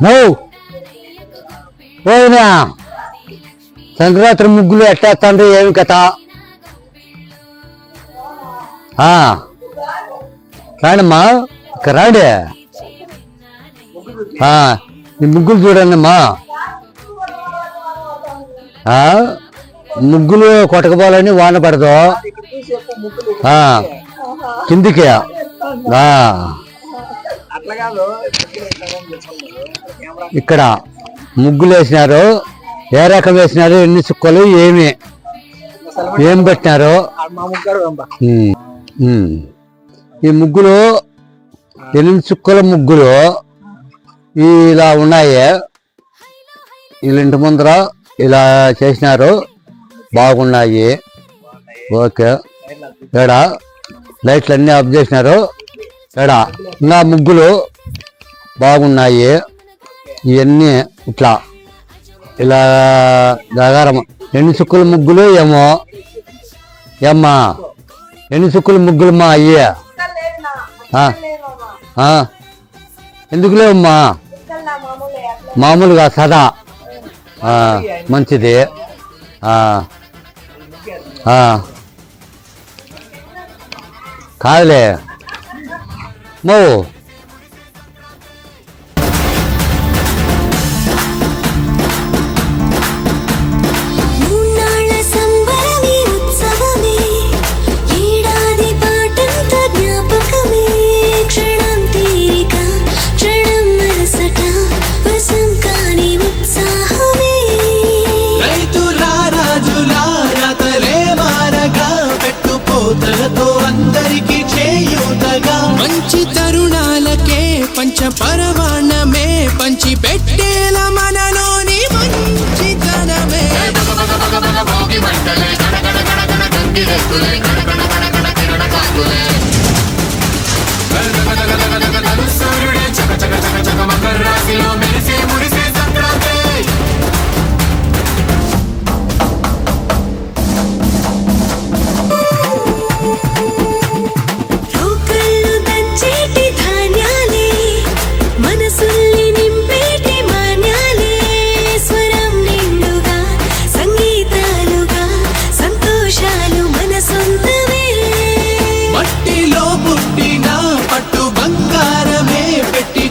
నువ్వు పోయినా సంక్రాంతి ముగ్గులు ఎట్టా తండ్రి ఏమి కథ రాండమ్మా ఇక్కడ రాండి ఈ ముగ్గులు చూడండి అమ్మా ముగ్గులు కొట్టకపోవాలని వాన పడదు కిందికి ఇక్కడ ముగ్గులు వేసినారు ఏ రకం వేసినారు ఎన్ని చుక్కలు ఏం పెట్టినారు ఈ ముగ్గులు 8 చుక్కల ముగ్గులు ఇలా ఉన్నాయి వీళ్ళ ఇంటి ముందర ఇలా చేసినారు బాగున్నాయి ఓకే ఇక్కడ లైట్లు అన్నీ ఆఫ్ చేసినారు ఇక్కడ ఇంకా ముగ్గులు బాగున్నాయి ఇవన్నీ ఇట్లా ఇలా జాగారం 8 చుక్కల ముగ్గులు ఏమ్మా 8 చుక్కల ముగ్గులమ్మా అయ్యే ఎందుకు లేవమ్మా మామూలుగా సదా మంచిది కాదులే మో మంచి తరుణాలకే పంచపరమాణమే పంచి పెట్టేల మనలోని మంచితనమే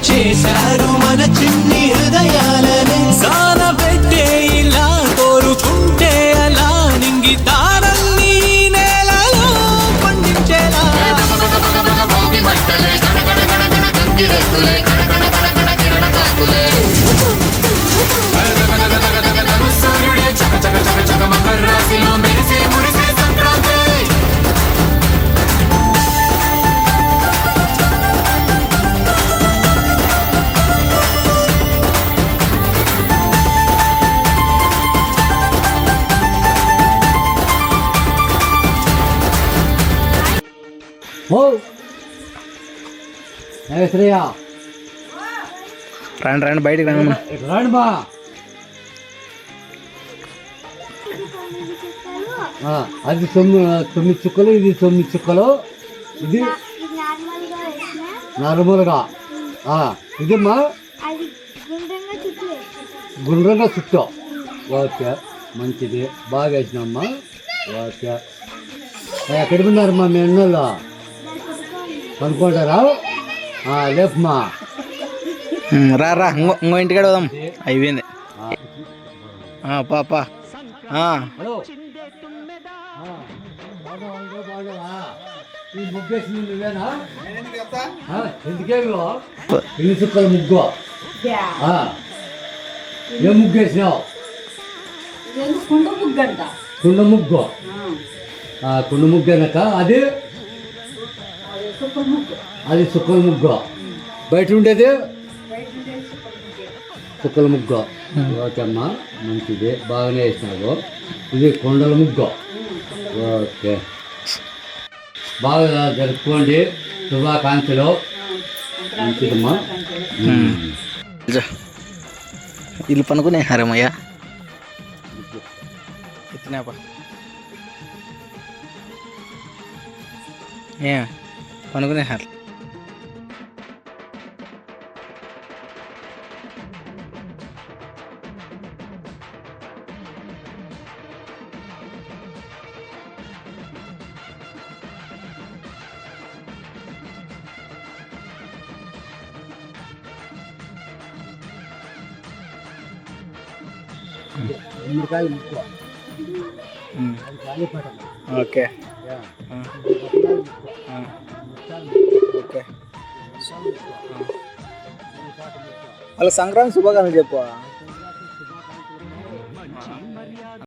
చేశారు మన చిన్ని హృదయాలనే సాన పెట్టే ఇలా కోరుకుంటే అలా నింగి తారల్ని నేలలో పండించేలా రండి బయటికి రండి బా అది 9 చుక్కలు ఇది 9 చుక్కలు ఇది నార్మల్గా ఇదమ్మా గుండ్రంగా చుట్టూ ఓకే మంచిది బాగా వేసినమ్మా ఓకే ఎక్కడికి ఉన్నారమ్మా మీ అన్నోళ్ళు అనుకుంటారా లేపమ్మా రా ఇంకో ఇంటికాడ పోదాం అయిపోయింది పాపా ఈ ముగ్గేసింది నువ్వేనా ఎందుకేమో 8 చుక్కల ముగ్గు ఏ ముగ్గేసినావు కుండ ముగ్గు కుండ ముగ్గు అనక అది చుక్కల ముగ్గు బయట ఉండేది చుక్కల ముగ్గు ఓకే అమ్మా మంచిది బాగానే వేసినావు ఇది కొండల ముగ్గు ఓకే బాగా జరుపుకోండి శుభాకాంక్షలు మంచిదమ్మా ఇల్లు పనుకునే హరమయ్య ఎత్తినాపా పనుకునే హార్ గుమ్మడికాయ ముక్క ఉమ్. అది కాలిపటం ఓకే యా. ఆ, ఇది బత్తాయి ముక్క ఆ, ముత్తాల ముక్క ఓకే ముత్తాల ముక్క మునగాకు ముక్క వాళ్ళ సంక్రాంతి శుభాకాంక్షలు చెప్పు